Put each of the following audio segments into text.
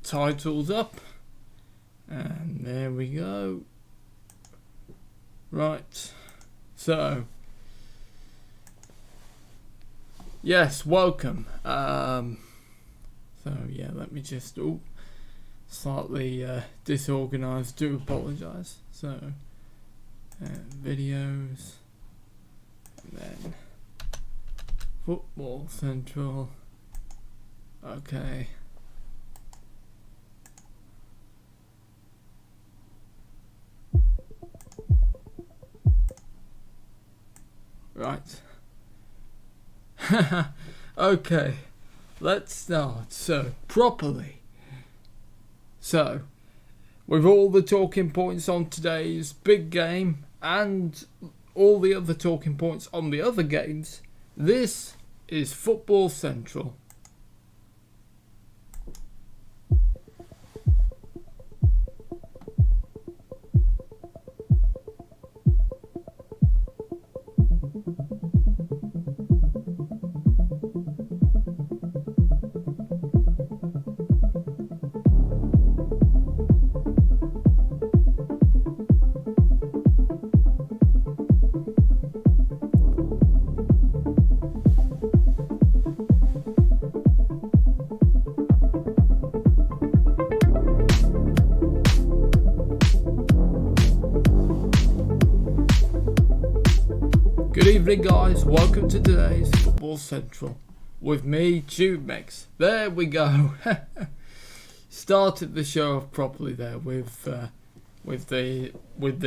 titles up, and there we go. Right, so yes, welcome. So yeah, let me just slightly disorganized. Do apologize. So videos, and then Football Central. Okay. Right. Okay. Let's start. So, properly. So, with all the talking points on today's big game and all the other talking points on the other games, this is Football Central. Good evening, guys. Welcome to today's Football Central with me, TubeMix. There we go. Started the show off properly there with the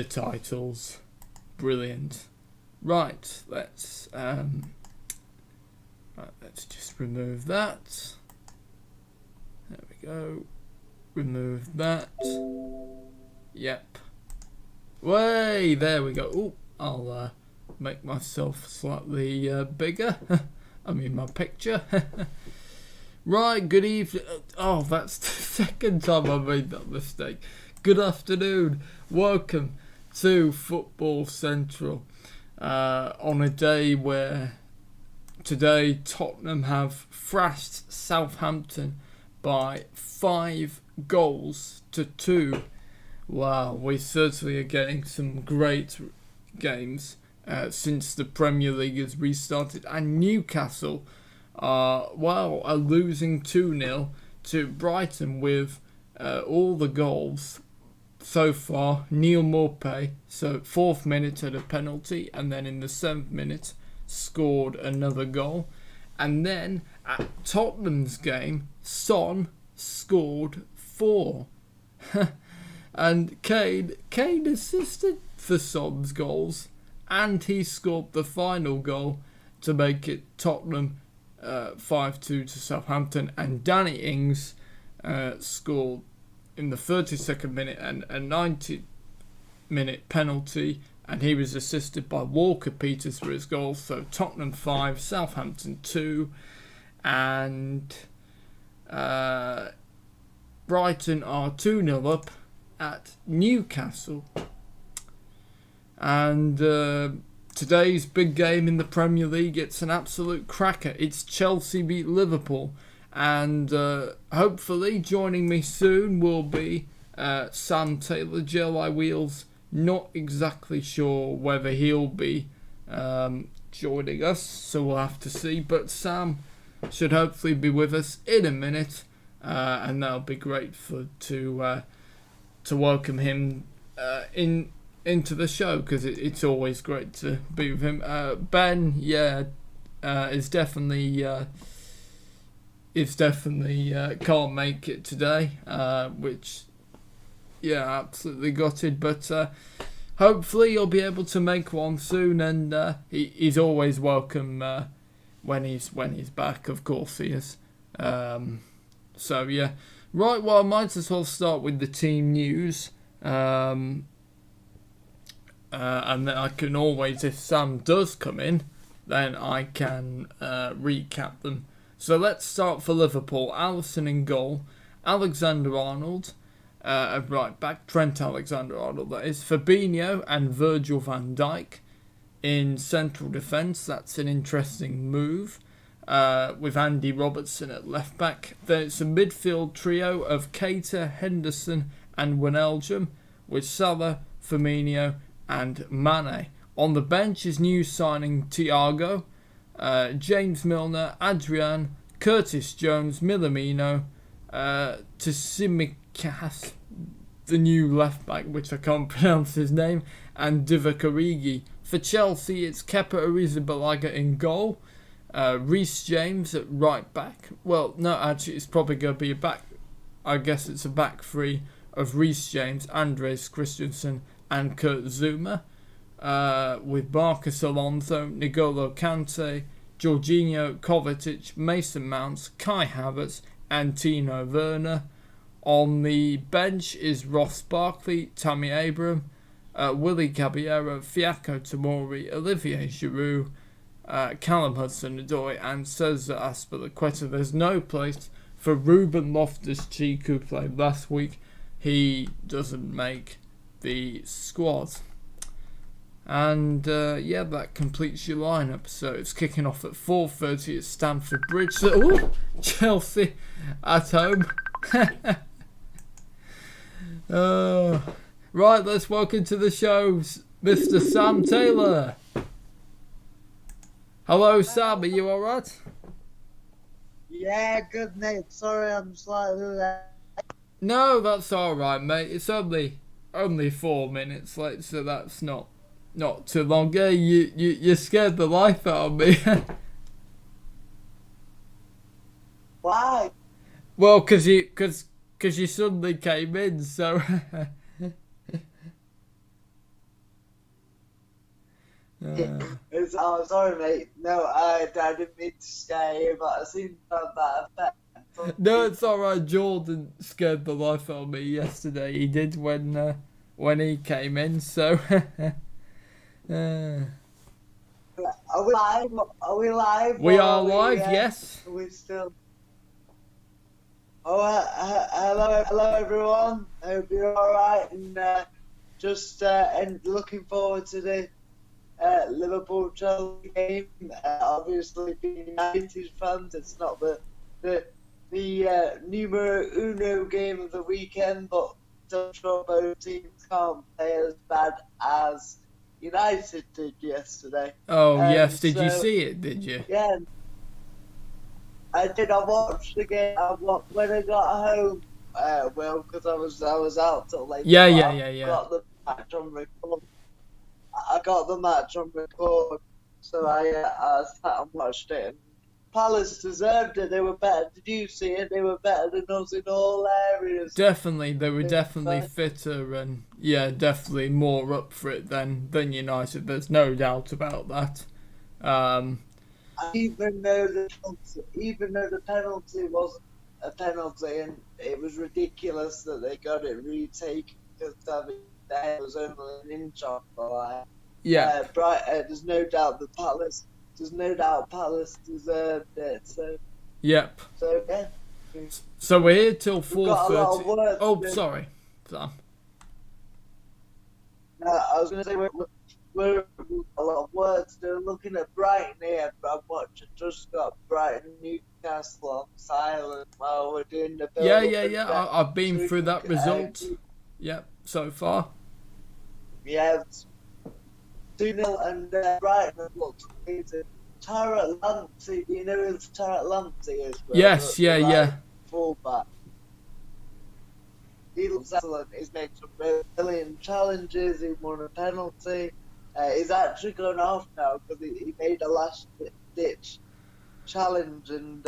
titles. Brilliant. Right, let's just remove that. There we go. Remove that. Yep. Way, there we go. Ooh, I'll make myself slightly bigger. I mean my picture. Right, good evening. Oh, that's the second time I made that mistake. Good afternoon. Welcome to Football Central. On a day where today Tottenham have thrashed Southampton by 5 goals to 2. Wow, we certainly are getting some great games since the Premier League has restarted, and Newcastle are losing 2-0 to Brighton with all the goals so far. Neil Maupay, so 4th minute had a penalty, and then in the 7th minute scored another goal. And then at Tottenham's game, Son scored 4. And Kane assisted for Son's goals, and he scored the final goal to make it Tottenham 5-2 to Southampton. And Danny Ings scored in the 32nd minute and a 90-minute penalty, and he was assisted by Walker Peters for his goal. So Tottenham 5, Southampton 2, and Brighton are 2-0 up at Newcastle. And today's big game in the Premier League, it's an absolute cracker. It's Chelsea beat Liverpool. And hopefully joining me soon will be Sam Taylor, JLI Wheels. Not exactly sure whether he'll be joining us, so we'll have to see. But Sam should hopefully be with us in a minute, and that'll be great to welcome him into the show, because it's always great to be with him. Ben, is definitely can't make it today, which absolutely gutted, but hopefully you'll be able to make one soon, and he's always welcome when he's back. Of course he is. So yeah, right. Well, I might as well start with the team news. And then I can always, if Sam does come in, then I can recap them. So let's start for Liverpool. Alisson in goal, Alexander-Arnold at right back, Trent Alexander-Arnold that is, Fabinho and Virgil van Dijk in central defence. That's an interesting move. with Andy Robertson at left back. Then it's a midfield trio of Keita, Henderson and Wijnaldum, with Salah, Firmino and Mane. On the bench is new signing Thiago, James Milner, Adrian, Curtis Jones, Minamino, Tsimikas, the new left back, which I can't pronounce his name, and Divock Origi. For Chelsea, it's Kepa Arrizabalaga in goal, Reece James at right back. Well, no, actually, it's probably going to be a back. I guess it's a back three of Reece James, Andres Christensen, and Kurt Zouma, with Marcus Alonso, N'Golo Kante, Jorginho, Kovacic, Mason Mount, Kai Havertz, and Timo Werner. On the bench is Ross Barkley, Tammy Abraham, Willy Caballero, Fiacco Tomori, Olivier Giroud, Callum Hudson-Odoi and Cesar Azpilicueta. There's no place for Ruben Loftus-Cheek, who played last week. He doesn't make the squad. And yeah, that completes your lineup. So it's kicking off at 4:30 at Stamford Bridge. So, Chelsea at home. Right, let's welcome to the show Mr. Sam Taylor. Hello, Sam. Are you alright? Yeah, good mate. Sorry, I'm slightly late. No, that's alright, mate. It's only 4 minutes late, so that's not too long. Yeah, you scared the life out of me. Why? Well, cause you suddenly came in, so. Oh, sorry, mate. No, I didn't mean to scare you, but I seem to have that effect. No, it's alright. Jordan scared the life out of me yesterday. He did when he came in, so. Are we live? Are we live? We are live, yes. Are we still? Oh, hello everyone. Hope you're alright, and and looking forward to the Liverpool Chelsea game. Obviously, being United fans, it's not the numero uno game of the weekend, but I'm sure both teams can't play as bad as United did yesterday. Oh yes, did you see it? Did you? Yeah, I did. I watched the game. When I got home, because I was out till late. Yeah. Got the match on record. I got the match on record, so I sat and watched it. And Palace deserved it. They were better. Did you see it? They were better than us in all areas. Definitely, they were definitely fitter and definitely more up for it than United. There's no doubt about that. Even though the penalty wasn't a penalty, and it was ridiculous that they got it retaken because the head was only an inch off the line. Yeah. There's no doubt that Palace deserved it. So. Yep. So yeah. So we're here till 4:30. Oh, sorry, Sam. No, I was going to say we're a lot of work to do. Looking at Brighton here, but just got Brighton Newcastle on silent while we're doing the build. Yeah. I've been through that result. Yep, so far. Yeah, 2-0 and Brighton have looked amazing. Tara Lamptey, do you know who Tara Lamptey is? Yes, yeah. Fullback. He looks excellent. He's made some brilliant challenges. He won a penalty. He's actually gone off now because he made a last-ditch challenge and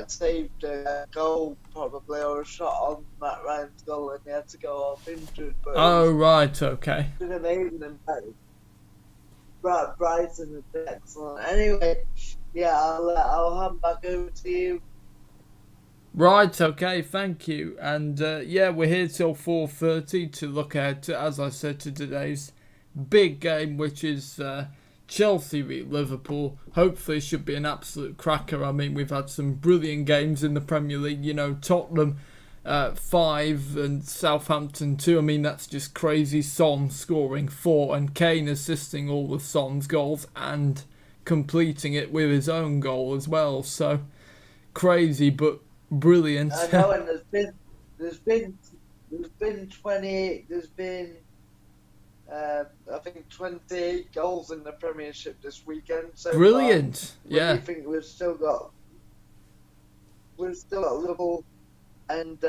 saved a goal probably, or a shot on Matt Ryan's goal, and he had to go off injured. But right, okay. It's been amazing and Brighton has been excellent. Anyway, yeah, I'll hand back over to you. Right, okay, thank you. And we're here till 4:30 to look ahead to, as I said, to today's big game, which is Chelsea beat Liverpool. Hopefully it should be an absolute cracker. I mean, we've had some brilliant games in the Premier League. You know, Tottenham 5 and Southampton 2. I mean, that's just crazy. Son scoring 4 and Kane assisting all of Son's goals and completing it with his own goal as well. So crazy, but brilliant. I know, and there's been 28. There's been I think 28 goals in the Premiership this weekend. So Brilliant. Far. Yeah. I think we've still got Liverpool and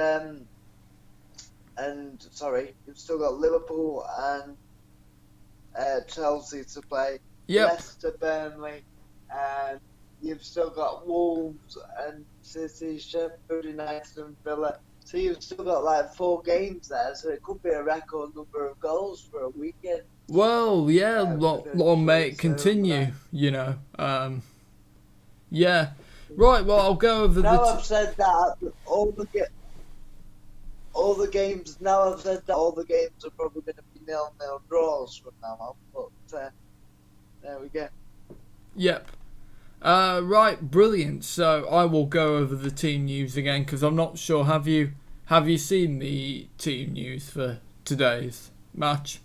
we've still got Liverpool and Chelsea to play. Yep. Leicester, Burnley, and you've still got Wolves and City, Sheffield United and Villa. So you've still got like 4 games there, so it could be a record number of goals for a weekend. Well, yeah, long may it continue, you know. Yeah. Right, well, I'll go over now I've said that, all the games are probably going to be 0-0 draws from now on, but there we go. Yep. Right, brilliant. So I will go over the team news again because I'm not sure. Have you seen the team news for today's match?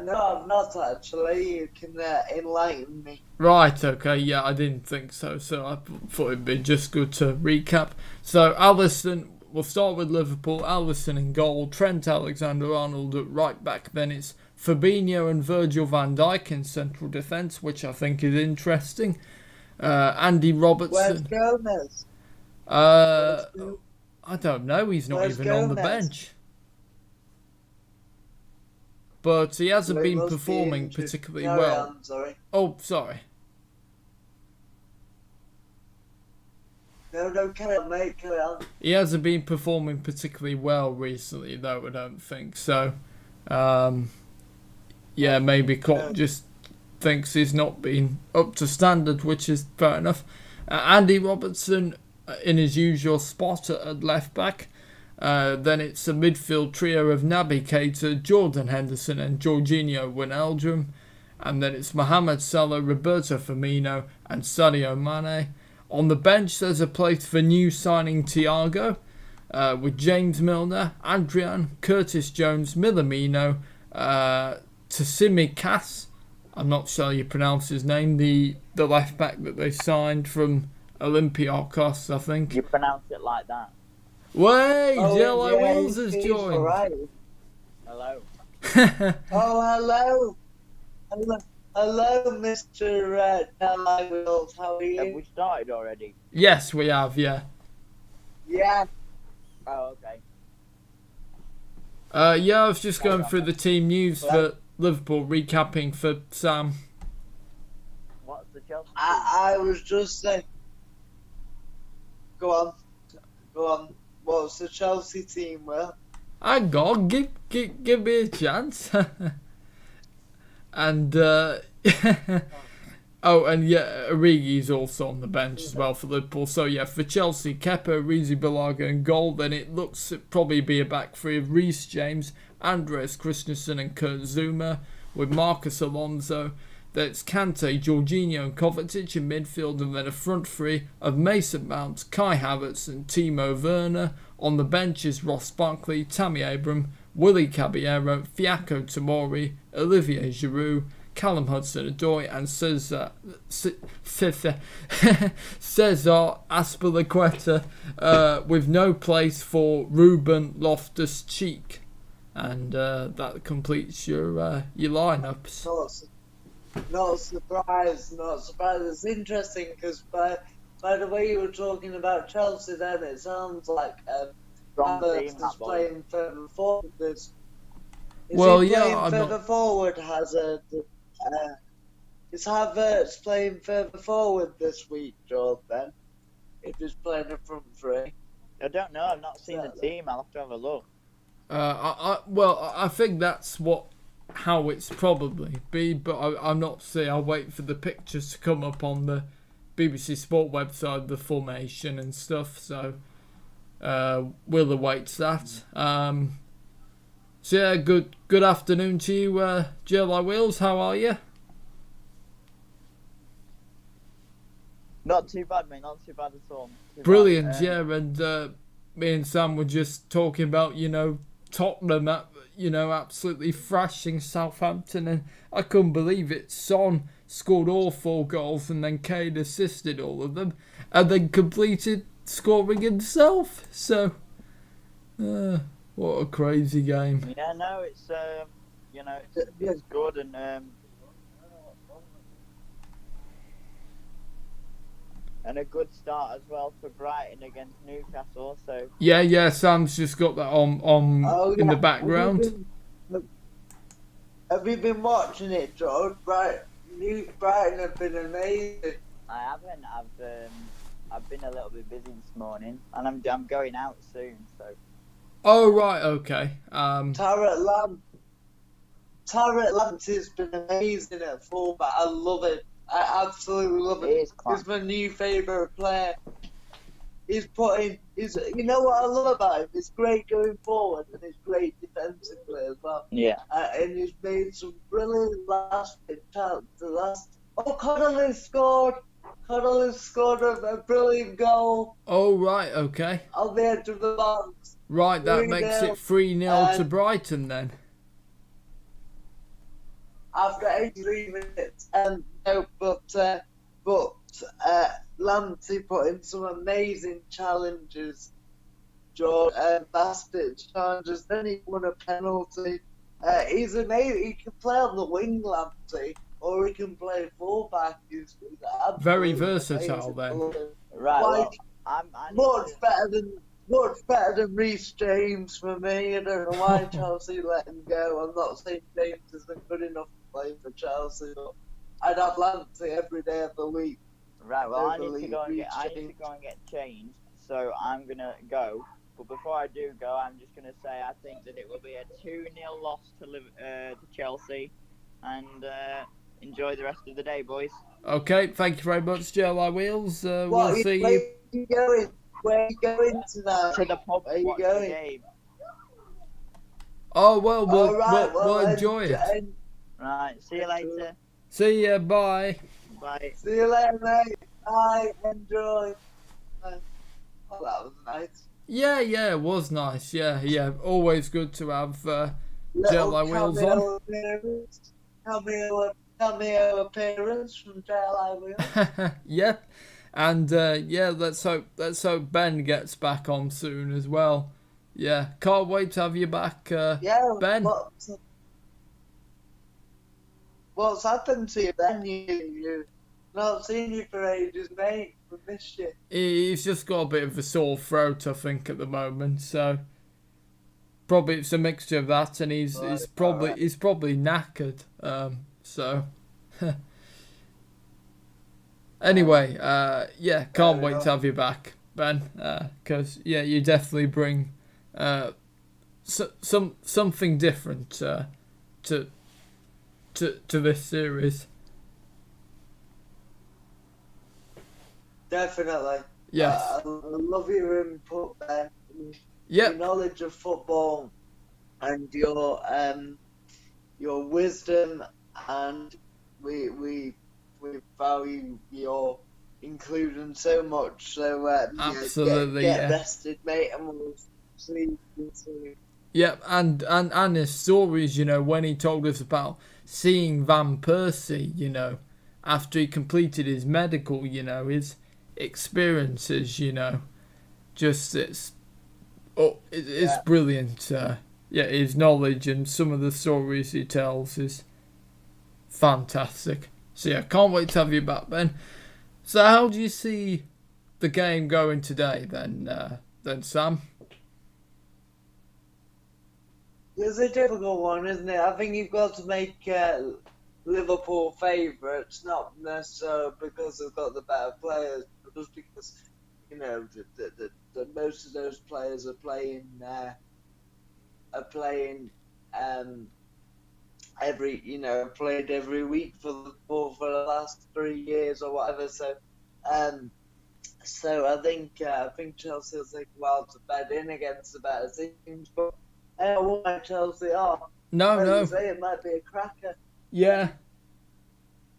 No, I've not actually. You can enlighten me. Right, okay, yeah, I didn't think so. So I thought it'd be just good to recap. So Alisson, we'll start with Liverpool. Alisson in goal, Trent Alexander-Arnold at right back. Then it's Fabinho and Virgil van Dijk in central defence, which I think is interesting. Andy Robertson. Where's Gomez? I don't know. He's not even on the bench. But he hasn't been performing particularly well. Sorry. Oh, sorry. No, carry on, mate, carry on. He hasn't been performing particularly well recently, though, I don't think. So, yeah, maybe Klopp just thinks he's not been up to standard, which is fair enough. Andy Robertson in his usual spot at left back. Then it's a midfield trio of Naby Keita, Jordan Henderson and Jorginho Wijnaldum. And then it's Mohamed Salah, Roberto Firmino and Sadio Mane. On the bench there's a place for new signing Thiago, with James Milner, Adrian, Curtis Jones, Milamino, Tsimikas, I'm not sure you pronounce his name, the left back that they signed from Olympiacos, I think. You pronounce it like that. Wait, Oh, Dele yeah, Wills has he's joined. Right. Hello. Oh, hello, Mr. Dele Wills. How are you? Have we started already? Yes, we have, yeah. Yeah. Oh, okay. Yeah, I was just going through the team news for Liverpool, recapping for Sam. What's the Chelsea? I was just saying. Go on. What's the Chelsea team, Will? Hang on, give me a chance. And, oh, and yeah, Origi's also on the bench as well for Liverpool. So yeah, for Chelsea, Kepa, Rizzi-Balaga in goal. Then it looks to probably be a back three of Reece James, Andreas Christensen and Kurt Zouma, with Marcus Alonso. That's Kante, Jorginho and Kovacic in midfield, and then a front three of Mason Mount, Kai Havertz and Timo Werner. On the bench is Ross Barkley, Tammy Abraham, Willy Caballero, Fiacco Tomori, Olivier Giroud, Callum Hudson-Odoi and Cesar Azpilicueta, with no place for Ruben Loftus-Cheek. And that completes your lineups. Not surprised. It's interesting because by the way you were talking about Chelsea, then it sounds like Havertz is playing further forward. Further forward? Is Havertz playing further forward this week, Jordan? If he's playing a front three. I don't know. I've not seen the team. I'll have to have a look. I think that's how it's probably be, but I'm not saying. I'll wait for the pictures to come up on the BBC Sport website, the formation and stuff. So we'll await that. So yeah, good afternoon to you, Jelly Wheels. How are you? Not too bad, mate. Not too bad at all. Brilliant, yeah. And me and Sam were just talking about, Tottenham, absolutely thrashing Southampton, and I couldn't believe it. Son scored all 4 goals, and then Kane assisted all of them, and then completed scoring himself. So, what a crazy game. Yeah, no, it's it's good, and a good start as well for Brighton against Newcastle. So Yeah, Sam's just got that on in the background. Have you been watching it, George? Brighton have been amazing. I haven't. I've been a little bit busy this morning, and I'm going out soon. So. Oh right, okay. Tariq Lamptey's been amazing at fullback. I love him. I absolutely love him. He's my new favourite player. You know what I love about him? He's great going forward and he's great defensively as well. Yeah. And he's made some brilliant last-minute chances. Connolly scored. Connolly scored a brilliant goal. Oh right, okay. On the edge of the box. Right, that makes it 3-0 to Brighton then. After 83 minutes, Lamptey put in some amazing challenges, George, basket challenges. Then he won a penalty. He's amazing. He can play on the wing, Lamptey, or he can play fullback. He's very versatile then. Right. Well, much better than Reece James for me. I don't know why Chelsea let him go. I'm not saying James isn't good enough to play for Chelsea, but I'd have Lamptey every day of the week. Right, well, I need to go and get changed, so I'm going to go. But before I do go, I'm just going to say I think that it will be a 2-0 loss to Chelsea, and enjoy the rest of the day, boys. Okay, thank you very much, JLI Wheels. We'll see you. Where are you going tonight? To the pub. Where are you going? The game. Oh, well, we'll enjoy it. Right, see you later. See ya, bye. Bye. See you later, mate. Bye, enjoy. Oh, that was nice. Yeah, it was nice. Yeah. Always good to have JLI Wheels on. Cameo appearance from JLI Wheels. Yeah. And let's hope Ben gets back on soon as well. Yeah, can't wait to have you back, Ben. What's happened to you, Ben? You've not seen you for ages, mate. We missed you. He's just got a bit of a sore throat, I think, at the moment. So probably it's a mixture of that, and he's probably knackered. So. Anyway, can't wait to have you back, Ben, because you definitely bring something different to this series. Definitely. Yes. I love your input, Ben. Yep. Your knowledge of football and your wisdom, and we value your inclusion so much. So absolutely, get rested, mate, and we'll see you soon. Yep, and his stories, when he told us about seeing Van Persie, after he completed his medical, his experiences, just it's brilliant. His knowledge and some of the stories he tells is fantastic. So can't wait to have you back, Ben. So how do you see the game going today, then Sam? It's a difficult one, isn't it? I think you've got to make Liverpool favourites, not necessarily because they've got the better players, but just because the most of those players are playing played every week for Liverpool for the last 3 years or whatever. So I think Chelsea will take a while to bed in against the better teams, but I don't want Chelsea off. No. Say it might be a cracker. Yeah.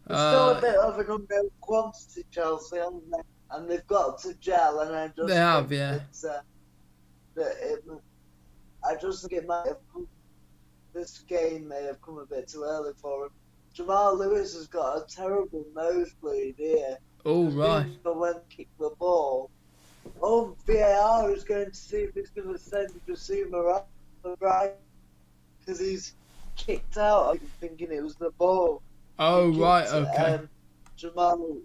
It's still a bit of an unknown quantity, Chelsea, haven't they? And they've got to gel, and I just they have, yeah. I just think it might have this game may have come a bit too early for him. Jamal Lewis has got a terrible nosebleed here. Oh, right. When kick the ball, VAR is going to see if he's going to send Basuma up for Brighton because he's kicked out. I'm thinking it was the ball. Oh, right, okay. Jamal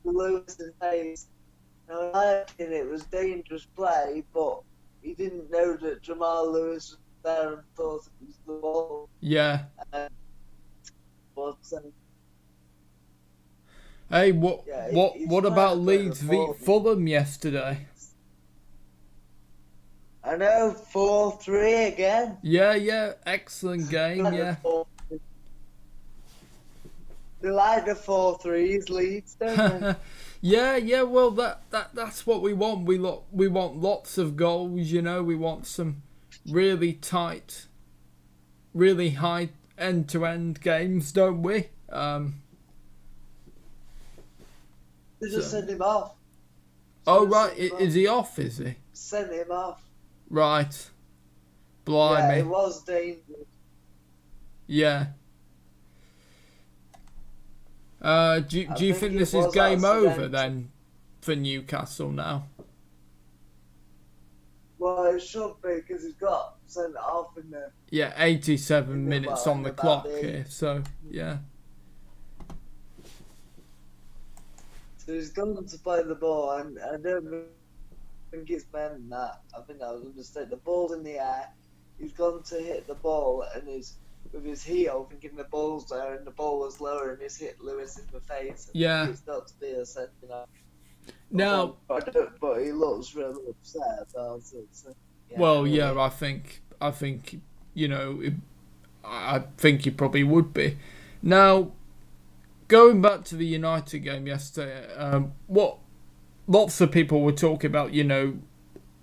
Lewis in face. Now, in my opinion, it was dangerous play, but he didn't know that Jamal Lewis was there and thought it was the ball. Yeah. Hey, what about Leeds v Fulham yesterday? I know, 4-3 again. Yeah, excellent game, yeah. They like the 4-3s, Leeds, don't they? yeah, well, that's what we want. We want lots of goals, you know. We want some really tight, really high end-to-end games, don't we? They just sent him off. Oh, right. Is he off, is he? Sent him off. Right. Blimey. Yeah, it was dangerous. Yeah. Do you think this is game over then for Newcastle now? Well, it should be because he's got sent off in there. Yeah, 87 minutes on the clock here, so yeah. So he's gone to play the ball, and I don't think it's meant that. I think that was a mistake. The ball's in the air. He's gone to hit the ball, and he's with his heel, thinking the ball's there, and the ball was lower, and he's hit Lewis in the face. Yeah. It's got to be a sending off. Now, but he looks really upset about it. So, yeah, well, yeah, I think you know, I think he probably would be. Now, going back to the United game yesterday, what lots of people were talking about, you know,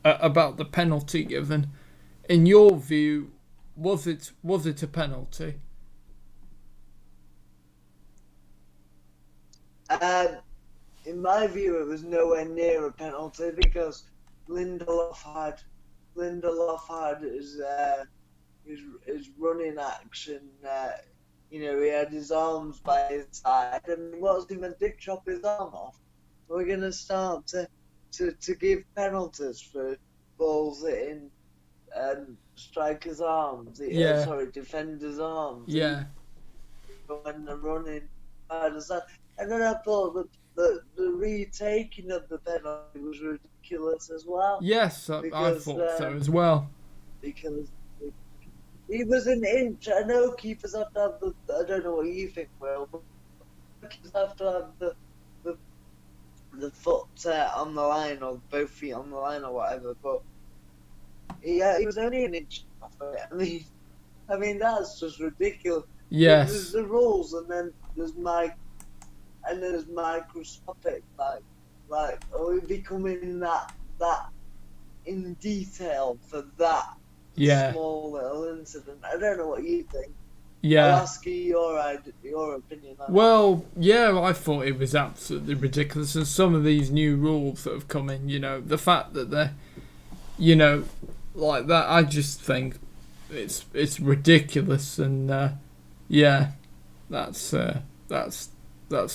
about the penalty given. In your view, was it a penalty? In my view, it was nowhere near a penalty because Lindelof had his running action. You know, he had his arms by his side, and what's he meant to chop his arm off? We're gonna start to give penalties for balls in strikers' arms. Defenders' arms. Yeah. When they're running, and then I thought that the retaking of the penalty was ridiculous as well. Yes, I thought so as well. Because he was an inch. I know keepers have to have I don't know what you think, Will, but keepers have to have the foot on the line or both feet on the line or whatever. But he was only an inch off it. I mean that's just ridiculous. Yes. There's the rules, and then there's microscopic, like are we becoming that in detail for that small little incident? I don't know what you think. Yeah. I'll ask you your opinion. Well, yeah, I thought it was absolutely ridiculous, and some of these new rules that have come in, you know, the fact that they're, you know, like that, I just think it's ridiculous, and yeah, that's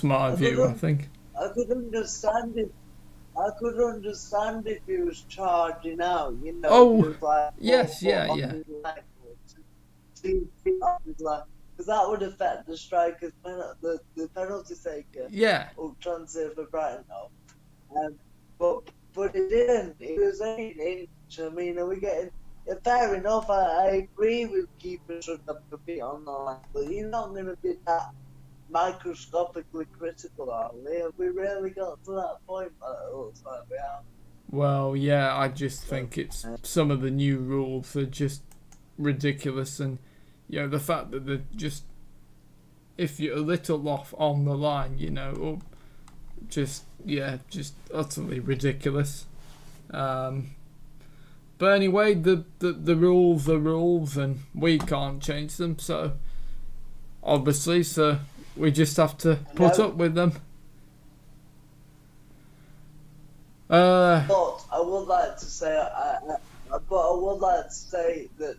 my view. I think I could understand if he was charging out, you know. Oh, like, yes, yeah. Because that would affect the striker's the penalty taker. Yeah. Or transfer for Brighton. But it didn't. It was 8 inch. I mean, are we getting? Yeah, fair enough. I agree with keepers should have a bit on the line, but he's not going to be that microscopically critical, are we? Have we really got to that point? But it looks like we have. Well, yeah, I just think it's some of the new rules are just ridiculous, and you know the fact that they're just if you're a little off on the line, you know, or just utterly ridiculous. But anyway, the rules are rules, and we can't change them. So obviously, we just have to put up with them. But I would like to say I But I would like to say that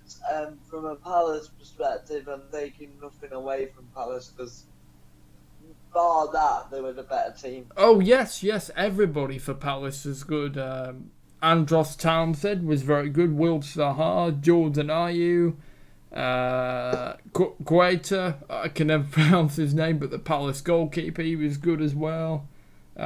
from a Palace perspective, I'm taking nothing away from Palace because bar that, they were the better team. Oh, yes, everybody for Palace is good. Andros Townsend was very good. Will Zaha, Jordan Ayew, Guaita, I can never pronounce his name, but the Palace goalkeeper, he was good as well. They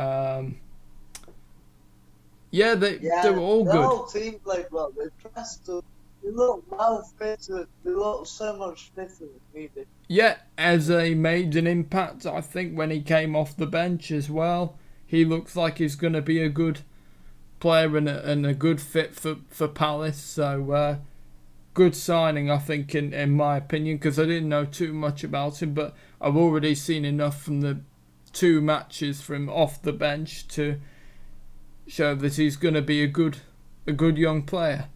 were all good. The whole team played well. They pressed them. They looked well fitted. They looked so much fitter than we did. Yeah, Eze made an impact, I think, when he came off the bench as well. He looks like he's going to be a good player and a good fit for Palace. So, good signing, I think, in my opinion, because I didn't know too much about him, but I've already seen enough from the 2 matches from off the bench to show that he's going to be a good young player.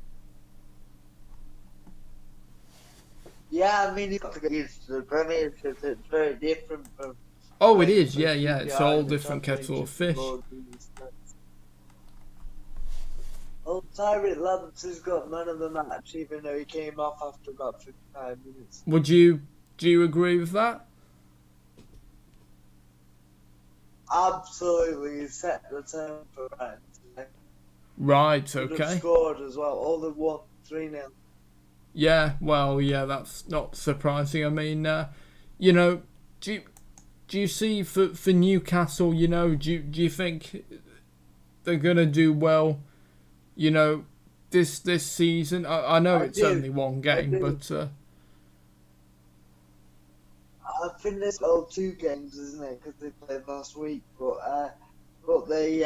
Yeah, I mean, you've got to get used to the Premiership. It's very different from... Oh, it is, yeah. It's a whole different kettle of fish. Oh, Tyreek Lamptey's got man of the match, even though he came off after about 55 minutes. Do you agree with that? Absolutely, he set the tone for Brighton today. Right, Could have okay. scored as well. All the 3-0. Yeah, well, yeah, that's not surprising. I mean, do you see for Newcastle, do you think they're gonna do well, this season? I know it's only one game, but I think there's 2 games, isn't it? Because they played last week, but they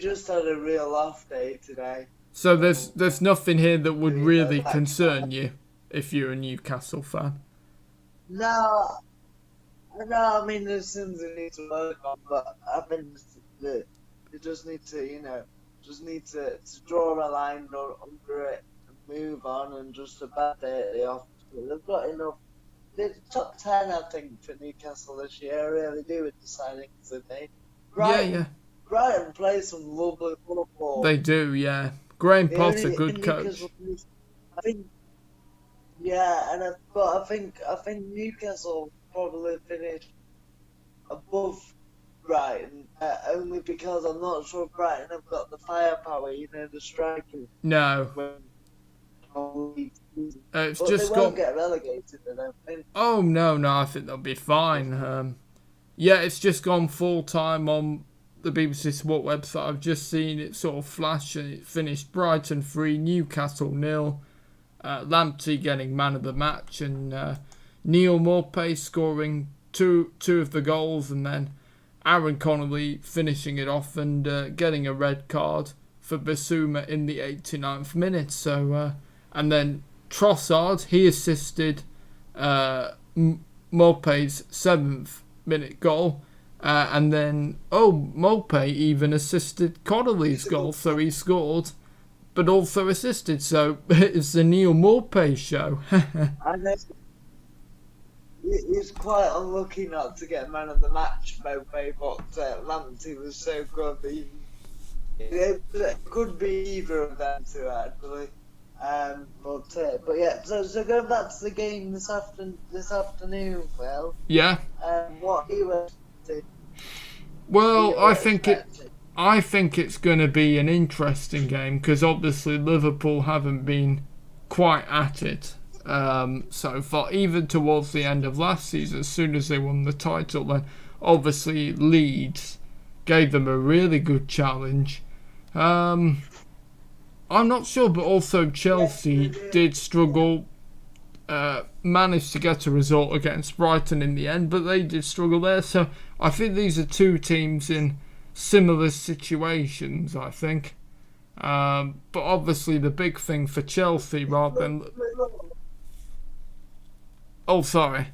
just had a real off day today. So there's nothing here that would really concern you if you're a Newcastle fan. No, I mean there's things they need to work on, but I think that they just need to draw a line under it and move on and just a bad day at the office. They've got enough. They're top 10, I think, for Newcastle this year. I really do with the signings today. Brighton plays some lovely football. They do, yeah. Graham Potts, a good coach. I think, yeah, but I think Newcastle probably finished above Brighton, only because I'm not sure Brighton have got the firepower, the strikers. No. It's but just they won't get relegated, I don't think. Oh, no, I think they'll be fine. It's just gone full time on the BBC Sport website. I've just seen it sort of flash, and it finished Brighton 3, Newcastle 0. Lamptey getting man of the match, and Neil Maupay scoring two of the goals, and then Aaron Connolly finishing it off and getting a red card for Bissouma in the 89th minute. So, and then Trossard, he assisted Maupay's 7th minute goal. And then, Maupay even assisted Connolly's goal, so he scored, but also assisted. So it's the Neil Maupay show. He's quite unlucky not to get man of the match, Maupay, but Lamptey was so good. It could be either of them two, actually. But yeah, so going back to the game this afternoon, Phil. Yeah. What he was. Well, I think it's going to be an interesting game because obviously Liverpool haven't been quite at it so far, even towards the end of last season. As soon as they won the title, then obviously Leeds gave them a really good challenge. I'm not sure, but also Chelsea did struggle. Managed to get a result against Brighton in the end, but they did struggle there. So I think these are 2 teams in similar situations, I think. But obviously the big thing for Chelsea rather than... Oh, sorry.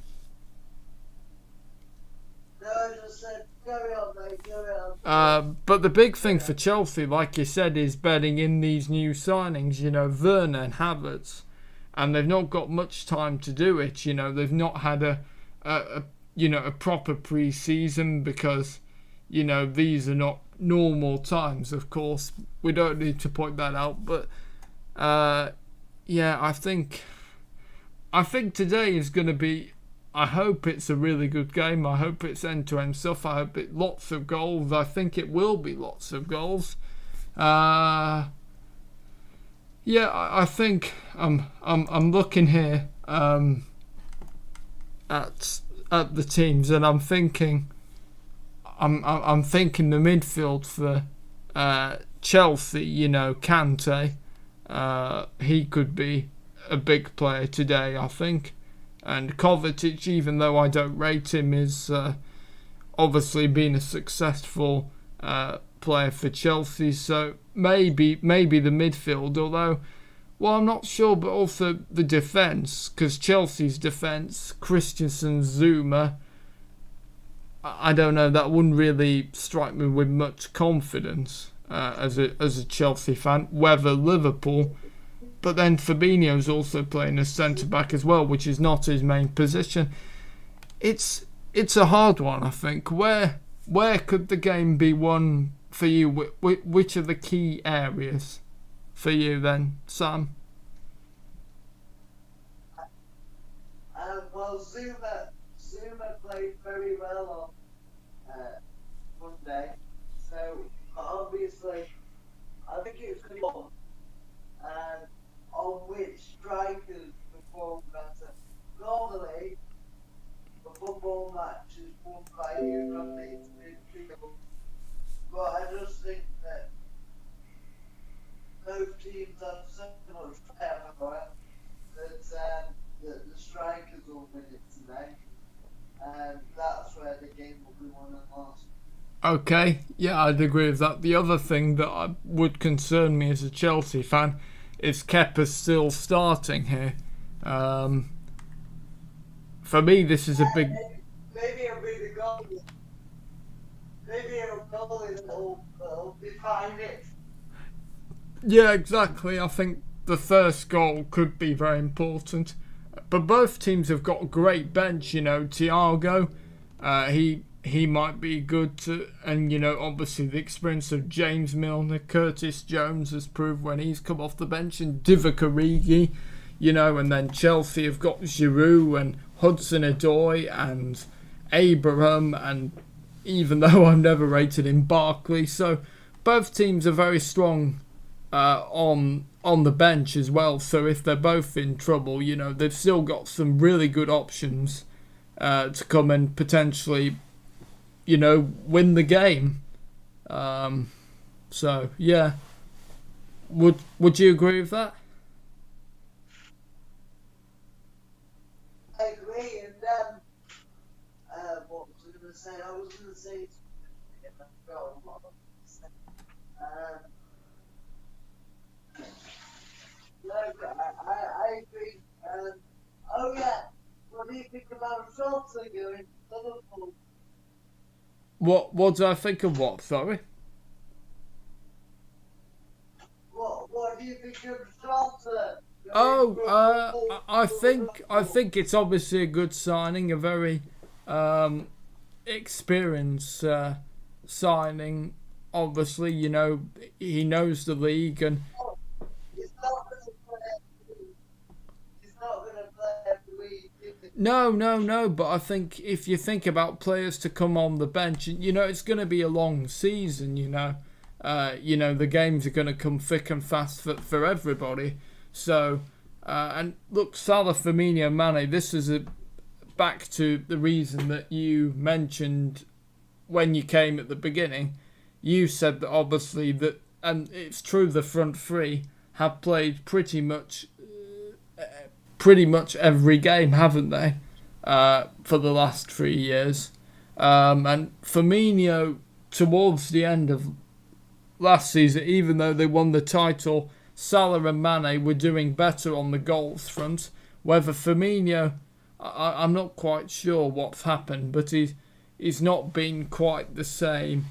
No, I just said, carry on, mate, carry on. But the big thing for Chelsea, like you said, is betting in these new signings, Werner and Havertz. And they've not got much time to do it. They've not had a proper pre-season because, these are not normal times, of course. We don't need to point that out, but yeah, I think today is going to be. I hope it's a really good game. I hope it's end-to-end stuff. I hope it lots of goals. I think it will be lots of goals. Yeah, I think I'm looking here at the teams, and I'm thinking the midfield for Chelsea. You know, Kante, he could be a big player today, I think. And Kovacic, even though I don't rate him, is obviously been a successful player for Chelsea. So maybe the midfield, although, well, I'm not sure, but also the defence, because Chelsea's defence, Christensen, Zuma, I don't know, that wouldn't really strike me with much confidence as a Chelsea fan. Whether Liverpool. But then Fabinho's also playing as centre-back as well, which is not his main position. It's a hard one, I think. Where could the game be won for you? Which are the key areas for you then, Sam? Well, Zuma played very well on Monday. So, obviously, I think it was going to be on which strikers perform better. Normally, a football match is won by you from the midfield, but I just think that both teams have so much firepower that the strikers will win it today, and that's where the game will be won and lost. Okay, yeah, I'd agree with that. The other thing that would concern me as a Chelsea fan is Kepa still starting here. For me, this is a big. Maybe it'll be the goal. Maybe it'll goal that'll define it. Yeah, exactly. I think the first goal could be very important. But both teams have got a great bench. You know, Thiago, he might be good to, and you know, obviously the experience of James Milner, Curtis Jones has proved when he's come off the bench, and Divock Origi, you know, and then Chelsea have got Giroud and Hudson-Odoi and Abraham, and even though I've never rated him, Barkley. So both teams are very strong on the bench as well. So if they're both in trouble, you know, they've still got some really good options to come and potentially, you know, win the game. So yeah, would you agree with that? I agree, and what was I going to say? I was going to say I agree. Oh yeah, what do you think about Jota going to Liverpool? What do I think of what? Sorry. What do you think of Jota? I think it's obviously a good signing, a very experienced signing. Obviously, you know, he knows the league, and he's not going to play every week, is he? No. But I think if you think about players to come on the bench, you know, it's going to be a long season. You know, the games are going to come thick and fast for everybody. So, and look, Salah, Firmino, Mane, this is back to the reason that you mentioned when you came at the beginning. You said that obviously that, and it's true, the front three have played pretty much every game, haven't they, for the last 3 years. And Firmino, towards the end of last season, even though they won the title, Salah and Mane were doing better on the goals front. Whether Firmino, I'm not quite sure what's happened, but he's not been quite the same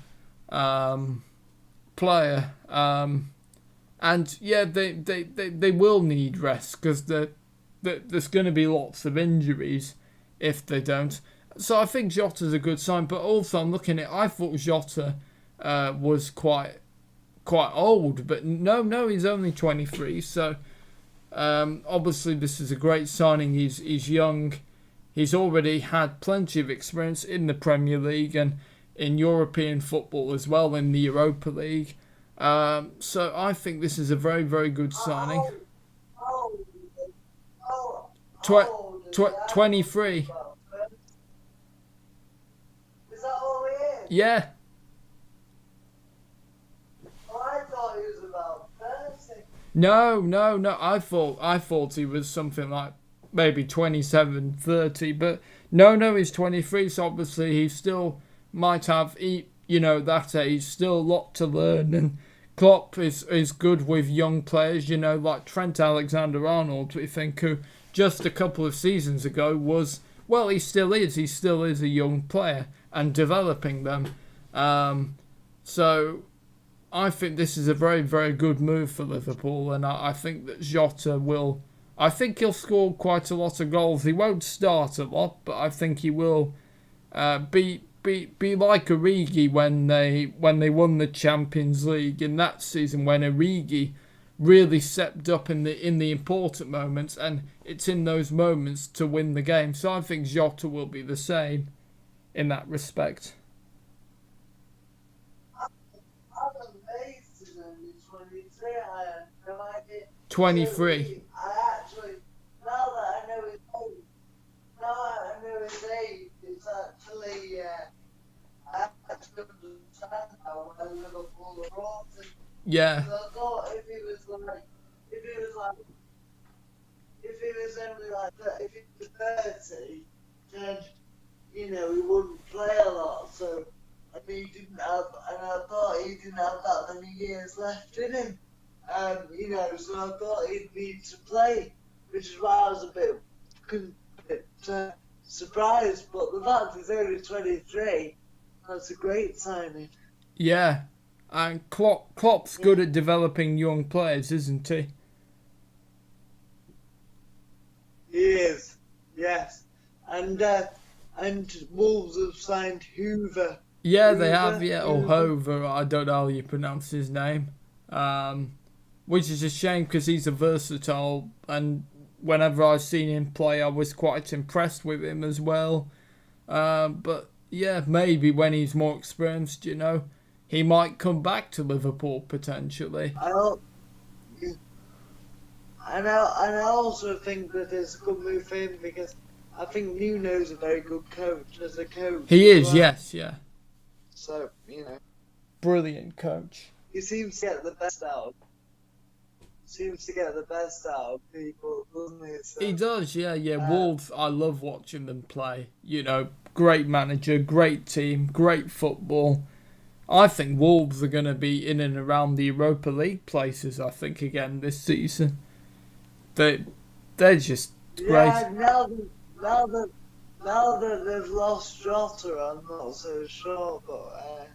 player. And yeah, they will need rest, because there's going to be lots of injuries if they don't. So I think Jota's a good sign, but also I'm looking at, I thought Jota was quite old. But no, he's only 23. So obviously this is a great signing. He's young. He's already had plenty of experience in the Premier League and in European football as well, in the Europa League. So I think this is a very, very good signing. 23. Is that all he is? Yeah. Oh, I thought he was about 30. No. I thought he was something like maybe 27, 30, but no, he's 23. So obviously he still might have, that age, still a lot to learn. And Klopp is good with young players, like Trent Alexander-Arnold, we think, who just a couple of seasons ago was, well, he still is a young player and developing them. So I think this is a very, very good move for Liverpool, and I think that Jota I think he'll score quite a lot of goals. He won't start a lot, but I think he will be like Origi when they won the Champions League in that season, when Origi really stepped up in the important moments, and it's in those moments to win the game. So I think Jota will be the same in that respect. I'm amazed he's only 23. I had no idea. 23. Now that I know his age, it's actually, I actually understand how well Liverpool brought him. Yeah. So I thought if he was only like, if he was 30, then, he wouldn't play a lot. So, and I thought he didn't have that many years left in him. So I thought he'd need to play, which is why I was a bit surprised. But the fact he's only 23, that's a great signing. Yeah, and Klopp's good at developing young players, isn't he? He is, yes. And Wolves have signed Hoover. Yeah, they have, yeah. Or Hover, I don't know how you pronounce his name. Which is a shame because he's a versatile, and whenever I've seen him play, I was quite impressed with him as well. But yeah, maybe when he's more experienced, he might come back to Liverpool potentially. And I also think that it's a good move for him because I think Nuno's a very good coach as a coach. He is, yes, yeah. So, Brilliant coach. He seems to get the best out of people, doesn't he? So, he does, yeah. Wolves, I love watching them play. Great manager, great team, great football. I think Wolves are going to be in and around the Europa League places, I think, again this season. They're just great. Yeah, now that they've lost Jota, I'm not so sure, but...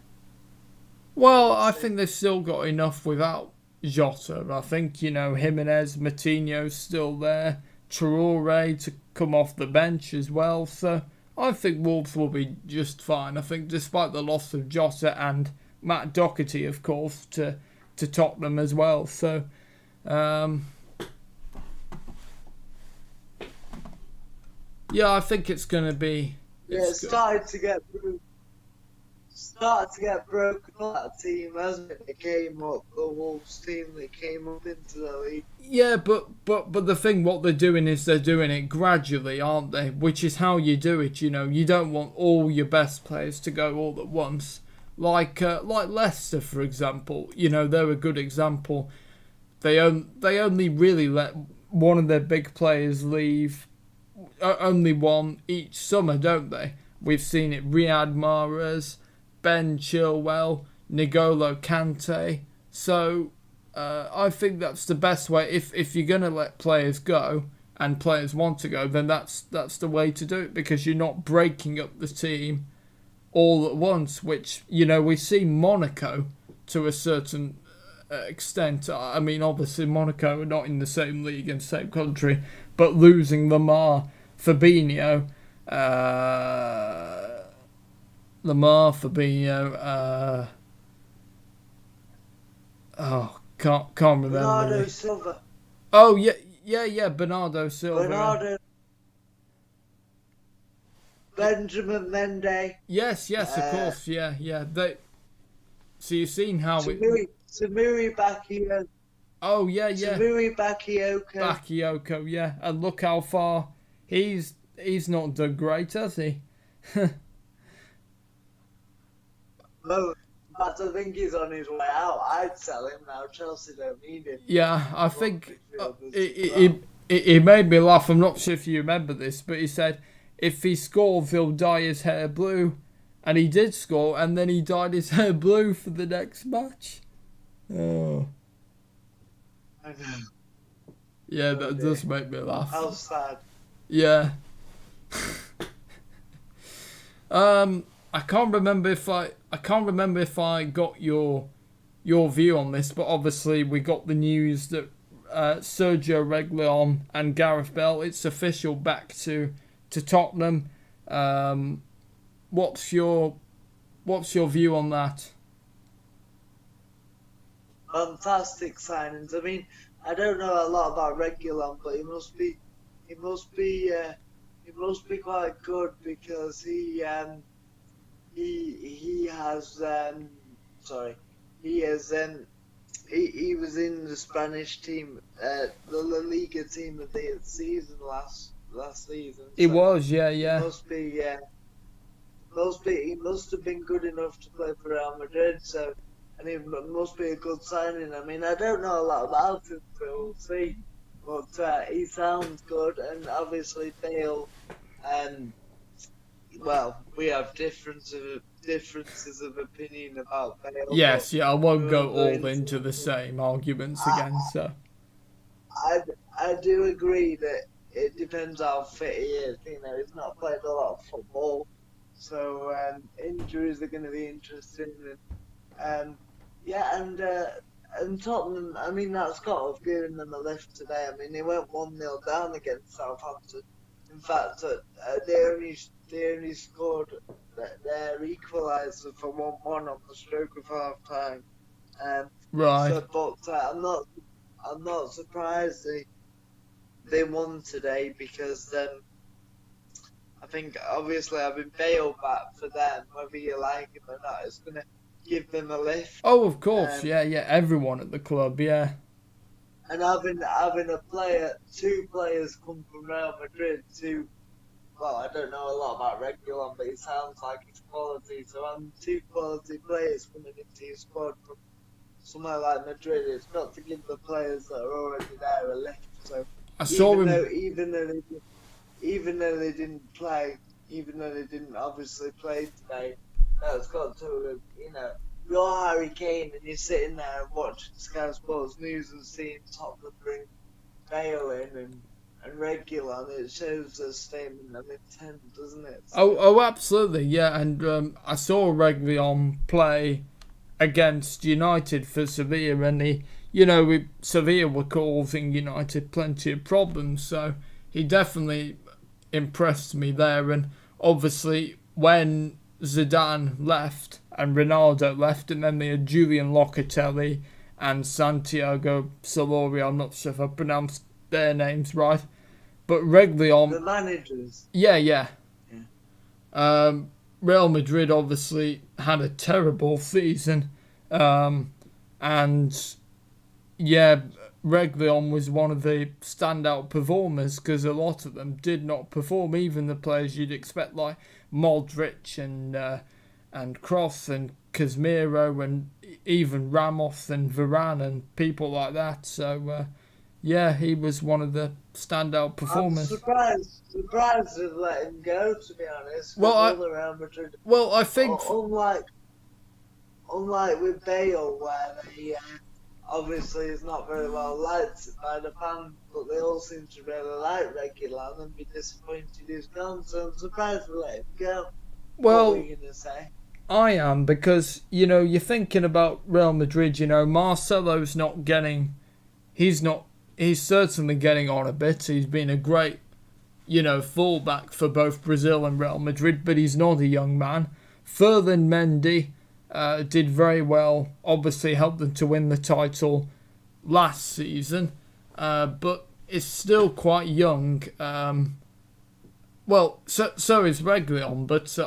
Well, I think they've still got enough without Jota. I think, Jimenez, Moutinho's still there, Traore to come off the bench as well. So I think Wolves will be just fine. I think despite the loss of Jota and Matt Doherty, of course, to Tottenham as well. So, yeah, I think it's going to be... It's started to get broken up, that team, hasn't it? The Wolves team that came up into the league. Yeah, but the thing, what they're doing is they're doing it gradually, aren't they? Which is how you do it, You don't want all your best players to go all at once. Like Leicester, for example. They're a good example. They only really let one of their big players leave, only one each summer, don't they? We've seen it, Riyad Mahrez, Ben Chilwell, N'Golo Kante. So I think that's the best way. If you're going to let players go and players want to go, then that's the way to do it, because you're not breaking up the team all at once, which, we see Monaco to a certain extent. I mean, obviously Monaco are not in the same league and same country, but losing Lamar, Fabinho, Oh, can't remember. Bernardo Silva. Oh yeah, Bernardo Silva. Bernardo. Benjamin Mendy. Yes, of course, yeah. So you've seen how Samiri Bakio. Oh yeah. Samiri Bakayoko, yeah. And look how far he's not done great, has he? No, but I think he's on his way out. I'd sell him now. Chelsea don't need him. Yeah, I think he made me laugh. I'm not sure if you remember this, but he said if he scores, he'll dye his hair blue. And he did score, and then he dyed his hair blue for the next match. Oh. I know. Yeah, that does make me laugh. How sad. Yeah. I can't remember if I got your view on this, but obviously we got the news that Sergio Reguilón and Gareth Bale, it's official, back to Tottenham. What's your view on that? Fantastic signings. I mean, I don't know a lot about Reguilón, but he must be quite good because he was in the Spanish team, the La Liga team of the season last season. It was, yeah. He must have been good enough to play for Real Madrid, so, and it must be a good signing. I mean, I don't know a lot about him, so we'll see. But he sounds good, and obviously Bale. Well, we have differences of opinion about Bale. Yes, yeah, I won't go all into the same arguments again. So I do agree that it depends how fit he is. You know, he's not played a lot of football, so injuries are going to be interesting. And Tottenham, I mean, that's got to have given them a lift today. I mean, they went 1-0 down against Southampton. In fact, they only scored their equaliser for 1-1 on the stroke of half time. Right. So, but I'm not surprised they won today because I think obviously having Bale back for them, whether you like him or not, is going to give them a lift. Oh, of course, yeah. Everyone at the club, yeah. And having two players come from Real Madrid, well, I don't know a lot about Reguilón, but it sounds like it's quality. So having two quality players coming into your squad from somewhere like Madrid, it's got to give the players that are already there a lift. So even though they didn't obviously play today, that's got to, you're Harry Kane and you're sitting there and watching Sky Sports News and seeing Tottenham bring Bale in and Reguilón. It shows a statement of intent, doesn't it? So, oh, absolutely, yeah. And I saw Reguilón play against United for Sevilla, and Sevilla were causing United plenty of problems, so he definitely impressed me there. And obviously, when Zidane left and Ronaldo left, and then they had Julian Locatelli and Santiago Solorio. I'm not sure if I pronounced their names right, but Reguilón, the managers. Yeah. Real Madrid obviously had a terrible season, and Reguilón was one of the standout performers because a lot of them did not perform. Even the players you'd expect, like Modric and Kroos and Casemiro and even Ramos and Varane and people like that. So he was one of the standout performers. I'm surprised to let him go, to be honest. I think unlike with Bale, where they obviously is not very well liked by the fans, but they all seem to really like Reguilón and be disappointed he's gone. So I'm surprised to let him go. Well, what were you going to say? I am, because you're thinking about Real Madrid. Marcelo's not getting. He's certainly getting on a bit. He's been a great, fullback for both Brazil and Real Madrid, but he's not a young man. Ferland Mendy, did very well. Obviously helped them to win the title last season, but is still quite young. Well, so is Reguilon, but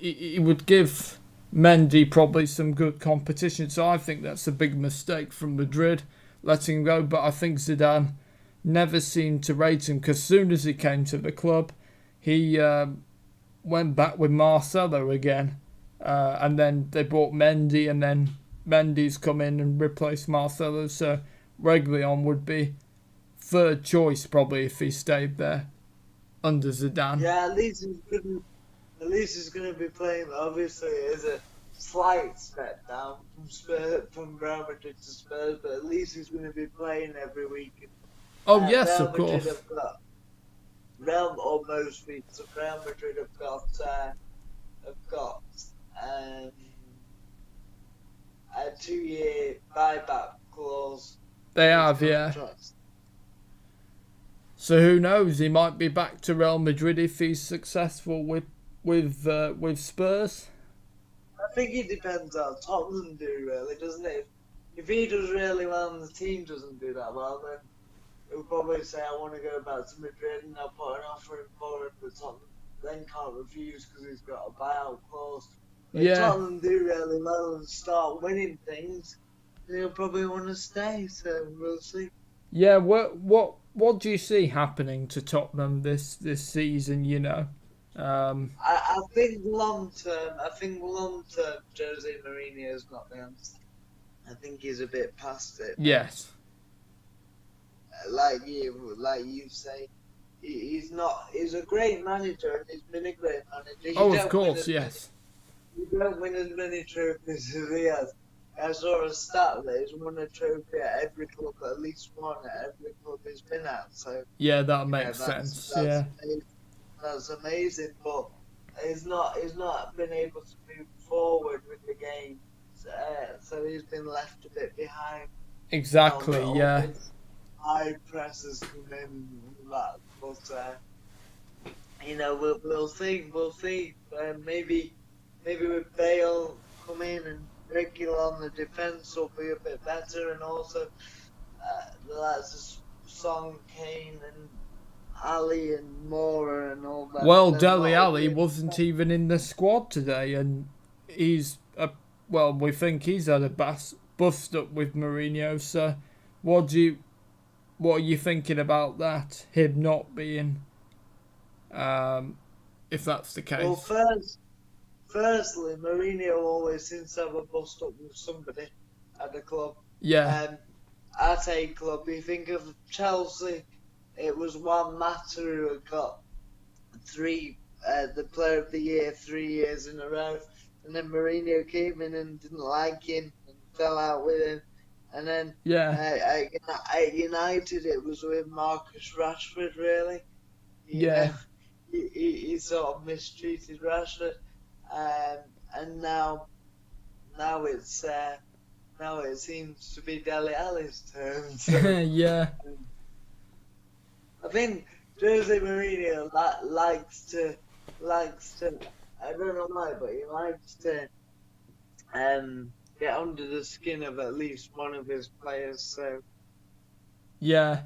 it would give Mendy probably some good competition. So I think that's a big mistake from Madrid, letting him go. But I think Zidane never seemed to rate him, because as soon as he came to the club, he went back with Marcelo again. And then they brought Mendy, and then Mendy's come in and replaced Marcelo. So Reguilon would be third choice probably if he stayed there under Zidane. Yeah, at least he's gonna be playing. Obviously, it is a slight step down from Real Madrid to Spurs, but at least he's gonna be playing every week. Yes, Real of course. Madrid have got most weeks. Real Madrid have got a 2-year buyback clause. They have, yeah. So who knows? He might be back to Real Madrid if he's successful with Spurs. I think it depends how Tottenham do, really, doesn't it? If he does really well and the team doesn't do that well, then he'll probably say, I want to go back to Madrid, and they'll put an offer in for him, but Tottenham then can't refuse because he's got a buyout clause. But if Tottenham do really well and start winning things, he'll probably want to stay, so we'll see. Yeah, what do you see happening to Tottenham this season, I think long term, Jose Mourinho is not the answer. I think he's a bit past it. Yes. Like you say, he's not. He's a great manager, and he's been a great manager. Of course, yes. You don't win as many trophies as he has. I saw a stat that he's won a trophy at every club, at least one at every club he's been at. So yeah, that makes sense. That's amazing, but he's not been able to move forward with the game, so he's been left a bit behind. Exactly, yeah. High presses come in and that, but we'll see. Maybe with Bale come in and Reguilon on the defence will be a bit better, and also the likes of Son, Kane, and Alli and Mora and all that. Well, Dele Alli wasn't even in the squad today, and we think he's had a bust up with Mourinho. So, what are you thinking about that? Him not being, if that's the case. Well, firstly, Mourinho always seems to have a bust up with somebody at the club. Yeah. At a club, you think of Chelsea, it was Juan Mata who had got the Player of the Year 3 years in a row, and then Mourinho came in and didn't like him and fell out with him, and then at United it was with Marcus Rashford, really. He sort of mistreated Rashford. And now it seems to be Dele Alli's turn. So, yeah. I think Jose Mourinho likes to. I don't know why, but he likes to get under the skin of at least one of his players. So. Yeah.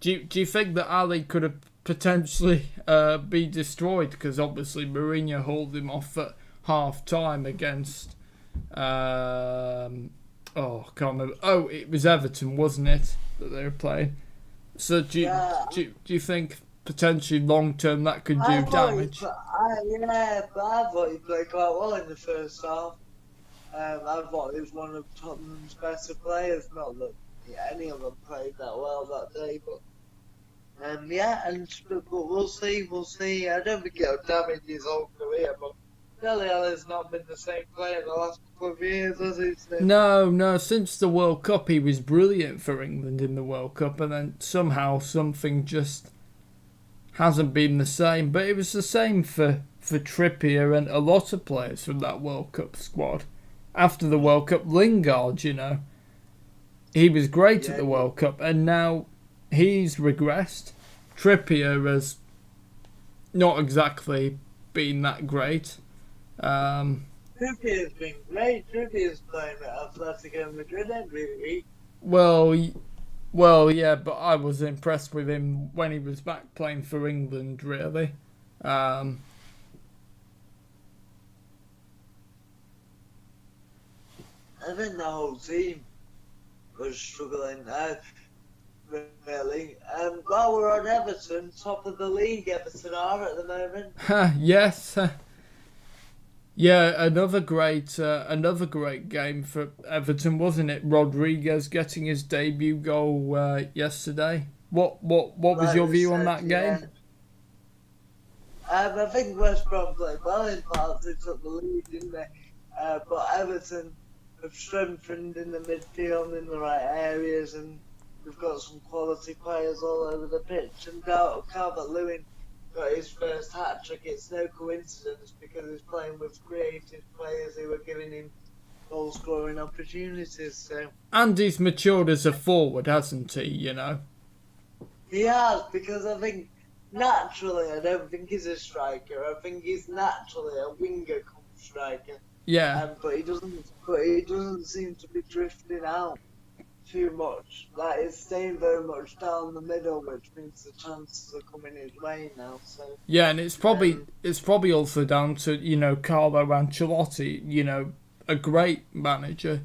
Do you think that Ali could have potentially be destroyed, because obviously Mourinho hauled him off at half time against I can't remember. It was Everton, wasn't it, that they were playing? So do you think potentially long term that could do damage? But I thought he played quite well in the first half. I thought he was one of Tottenham's better players. Not that any of them played that well that day, but but we'll see. I don't think it'll damage his whole career, but Dele Alli's not been the same player the last couple of years, has he? So. No. Since the World Cup, he was brilliant for England in the World Cup, and then somehow something just hasn't been the same. But it was the same for Trippier and a lot of players from that World Cup squad. After the World Cup, Lingard, he was great at the World Cup, and now he's regressed. Trippier has not exactly been that great. Yeah, Trippier's been great. Trippier's playing at Atletico Madrid every week. Well, yeah, but I was impressed with him when he was back playing for England, really. I think the whole team was struggling really. While we're on Everton, top of the league, Everton are at the moment. Yes. Yeah, another great game for Everton, wasn't it? Rodriguez getting his debut goal yesterday. What was your view on that game? I think West Brom played well in parts. They took the lead, didn't they? But Everton have strengthened in the midfield in the right areas, and we've got some quality players all over the pitch. And Calvert-Lewin got his first hat-trick. It's no coincidence because he's playing with creative players who are giving him goal-scoring opportunities. So. And he's matured as a forward, hasn't he, He has, because I think naturally, I don't think he's a striker. I think he's naturally a winger striker. Yeah. But he doesn't seem to be drifting out too much. Like, it's staying very much down the middle, which means the chances are coming his way now. So. Yeah, and it's probably also down to Carlo Ancelotti, a great manager,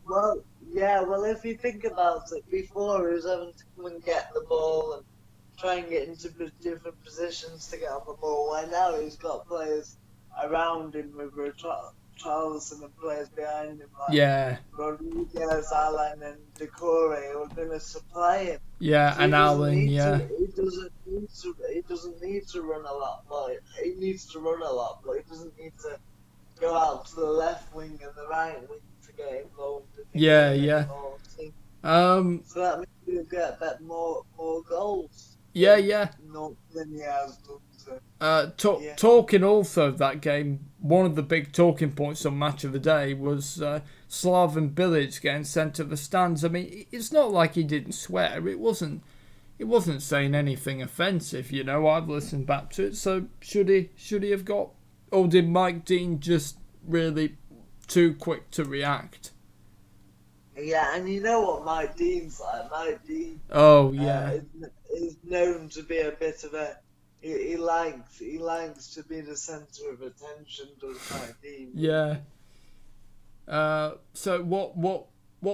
Well, yeah. Well, if you think about it, before he was having to come and get the ball and try and get into different positions to get on the ball. Why now he's got players around him with Charleston and players behind him like Rodriguez, Allen and Decore who are going to supply him. Yeah, so and Allen, he doesn't need to run a lot, but he needs to run a lot, but he doesn't need to go out to the left wing and the right wing to get involved. Yeah. So that means you'll get more goals. Yeah. Not than he has done. Talking also of that game, one of the big talking points on Match of the Day was Slaven Bilic getting sent to the stands. I mean, it's not like he didn't swear. It wasn't saying anything offensive. I've listened back to it. So should he have got? Or did Mike Dean just really too quick to react? Yeah, and you know what Mike Dean's like. Mike Dean. Oh yeah. Is known to be a bit of a. He likes to be the centre of attention. Does Mike Dean? Yeah. So what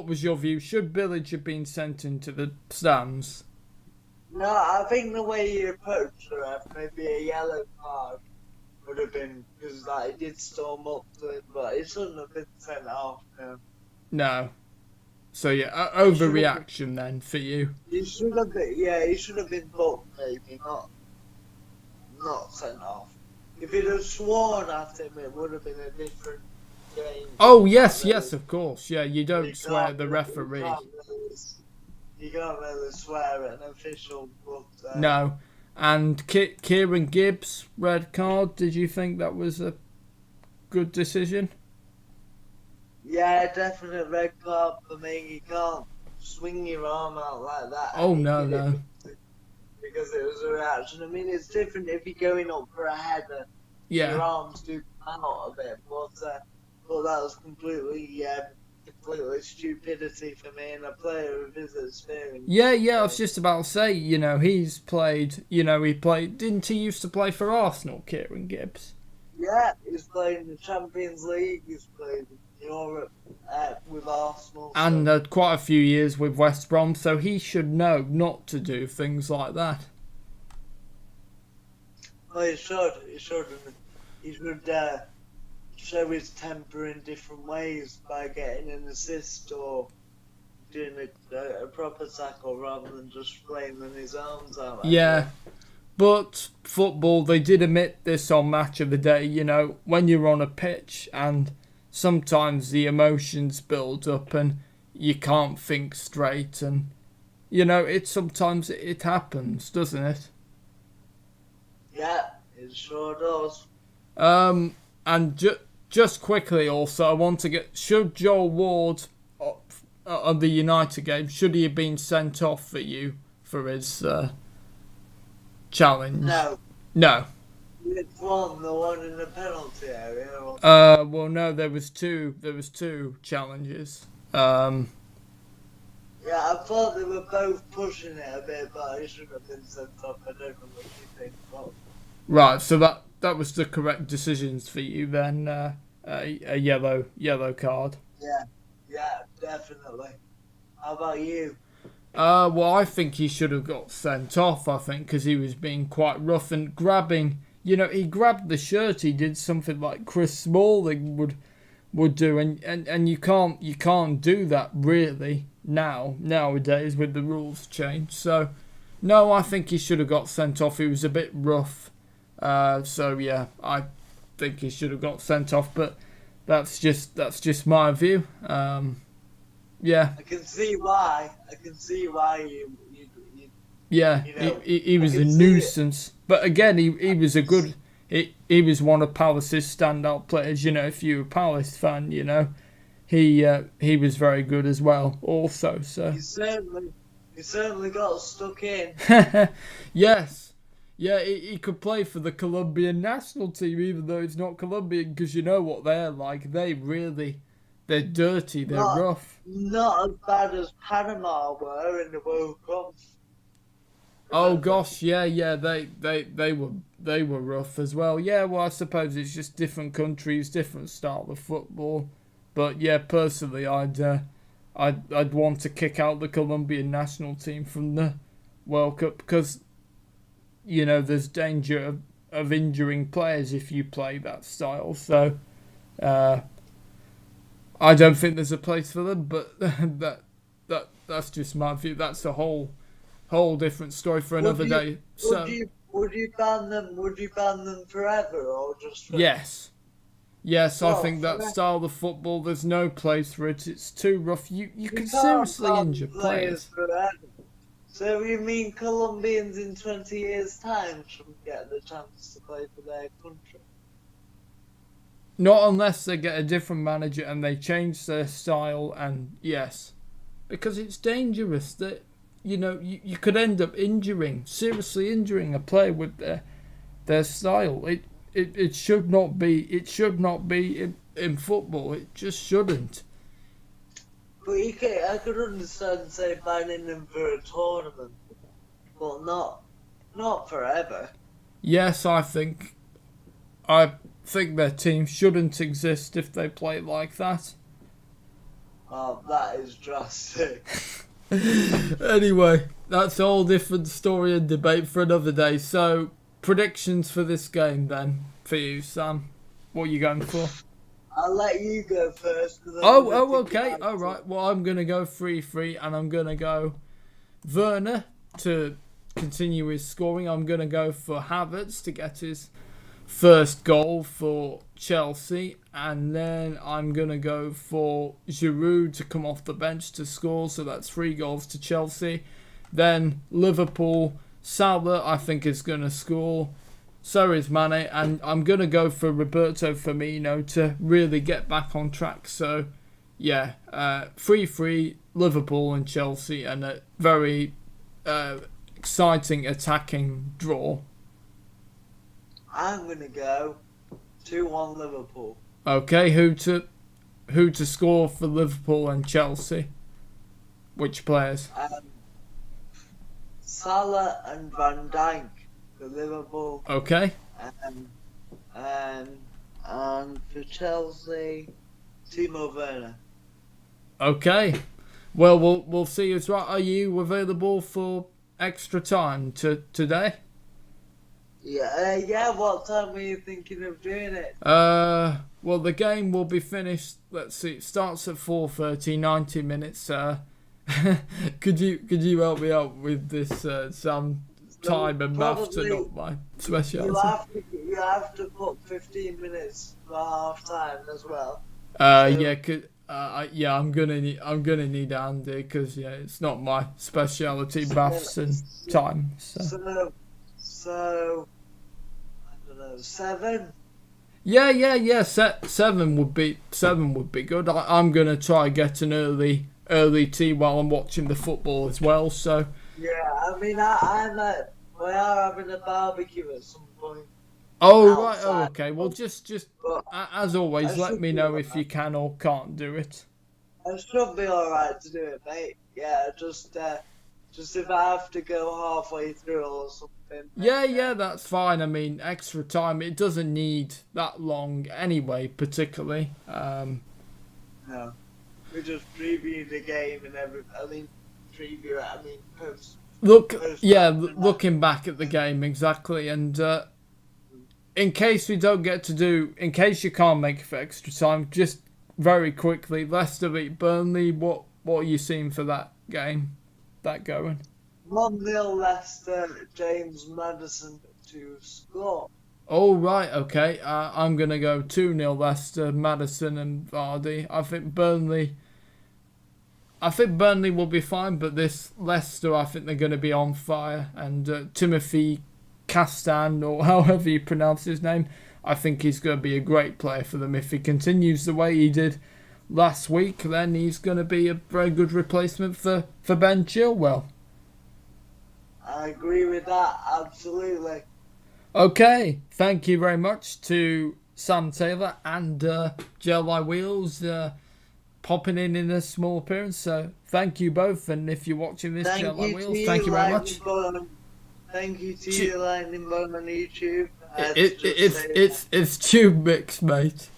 was your view? Should Bilic have been sent into the stands? No, I think the way he approached the ref, maybe a yellow card would have been, because he did storm up to it, but he shouldn't have been sent off. No. So yeah, overreaction then for you. He should have been. Yeah, he should have been booked, maybe not sent off. If he'd have sworn at him, it would have been a different game. Oh yes, of course. Yeah, you don't swear at the referee. You can't really swear at an official, but no. And Kieran Gibbs red card. Did you think that was a good decision? Yeah, definite red card for me. You can't swing your arm out like that. Oh, no. Because it was a reaction. I mean, it's different if you're going up for a header. Yeah. Your arms do come out a bit. But that was completely stupidity for me and a player of his experience. Yeah, I was just about to say, he's played, didn't he used to play for Arsenal, Kieran Gibbs? Yeah, he's played in the Champions League, he's played in Europe with Arsenal. And quite a few years with West Brom, so he should know not to do things like that. Well, he should. He should show his temper in different ways by getting an assist or doing a proper tackle rather than just flailing his arms out. Yeah. But football, they did admit this on Match of the Day, when you're on a pitch and sometimes the emotions build up and you can't think straight and, sometimes it happens, doesn't it? Yeah, it sure does. And just quickly also, I want to should Joel Ward on the United game, should he have been sent off for you for his challenge? No. No. Which one? The one in the penalty area? Or... Well, no, there was two challenges. Yeah, I thought they were both pushing it a bit, but he should have been sent off. I don't know what you think. But... Right, so that was the correct decisions for you then. A yellow card. Yeah, definitely. How about you? Well, I think he should have got sent off. I think because he was being quite rough and grabbing. You know, he grabbed the shirt. He did something like Chris Smalling would do, and you can't do that really nowadays with the rules change. So, no, I think he should have got sent off. He was a bit rough. So yeah, I think he should have got sent off. But that's just my view. Yeah. I can see why. You Yeah, you know, he was a nuisance. But again, he was a good. He was one of Palace's standout players. You know, if you're a Palace fan, you know, he was very good as well. Also, so he certainly got stuck in. Yes, yeah, he could play for the Colombian national team, even though it's not Colombian, because you know what they're like. They're dirty. They're rough. Not as bad as Panama were in the World Cup. Oh gosh, yeah, they were rough as well. Yeah, well, I suppose it's just different countries, different style of football. But yeah, personally, I'd want to kick out the Colombian national team from the World Cup because, you know, there's danger of injuring players if you play that style. So, I don't think there's a place for them. But that's just my view. That's a whole different story for another day. So would you ban them? Would you ban them forever or just? Yes, I think that style of football, there's no place for it. It's too rough. You can seriously injure players. Forever. So you mean Colombians in 20 years' time shouldn't get the chance to play for their country? Not unless they get a different manager and they change their style. And yes, because it's dangerous that. You know, you could end up seriously injuring a player with their style. It should not be. It should not be in football. It just shouldn't. But I could understand, say, banning them for a tournament, but not forever. Yes, I think their team shouldn't exist if they play like that. Oh, that is drastic. Anyway, that's a whole different story and debate for another day. So, predictions for this game then, for you, Sam. What are you going for? I'll let you go first. Okay. All right. Well, I'm going to go 3-3, and I'm going to go Werner to continue his scoring. I'm going to go for Havertz to get his first goal for Chelsea, and then I'm going to go for Giroud to come off the bench to score, so that's 3 goals to Chelsea. Then Liverpool, Salah I think is going to score, so is Mane, and I'm going to go for Roberto Firmino to really get back on track. So yeah, 3-3 Liverpool and Chelsea, and a very exciting attacking draw. I'm gonna go 2-1 Liverpool. Okay, who to score for Liverpool and Chelsea? Which players? Salah and Van Dijk for Liverpool. Okay. And for Chelsea, Timo Werner. Okay. Well, we'll see. It's right. Are you available for extra time today? Yeah. What time were you thinking of doing it? Well, the game will be finished. Let's see. It starts at 4:30, 90 minutes. Could you help me out with this, Sam? Time and maths are not my speciality. You have to put 15 minutes for half time as well. I'm gonna need Andy because it's not my speciality, maths and time. So I don't know, 7. Yeah. 7 would be good. I'm gonna try get an early tea while I'm watching the football as well. So yeah, I mean we are having a barbecue at some point. Oh, right. Oh, outside. okay. Well, just But as always, I let should me be know alright. if you can or can't do it. I should be alright to do it, mate. Yeah, just if I have to go halfway through or something. Yeah, that's fine. I mean, extra time. It doesn't need that long anyway, particularly. No. We just preview the game and everything. I mean, preview it. I mean, post. Looking back at the game, exactly. And in case you can't make it for extra time, just very quickly, Leicester beat Burnley. What are you seeing for that game? That going? 1-0 Leicester, James Maddison to score. Oh, right, okay. I'm going to go 2-0 Leicester, Maddison and Vardy. I think Burnley will be fine, but this Leicester, I think they're going to be on fire. And Timothy Castan, or however you pronounce his name, I think he's going to be a great player for them. If he continues the way he did last week, then he's going to be a very good replacement for Ben Chilwell. I agree with that, absolutely. Okay, thank you very much to Sam Taylor and Jelly Wheels popping in a small appearance. So thank you both, and if you're watching this, Jelly Wheels, thank you very much. Thank you to you, Lightning Bone on YouTube. It's Tube Mix, mate.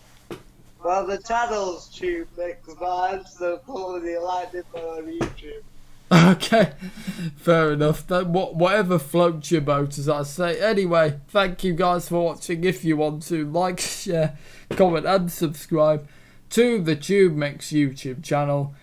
Well, the channel's Tube Mix, but I'm still calling it Lightning Bone on YouTube. Okay, fair enough. Whatever floats your boat, as I say. Anyway, thank you guys for watching. If you want to, like, share, comment and subscribe to the Tube Mix YouTube channel.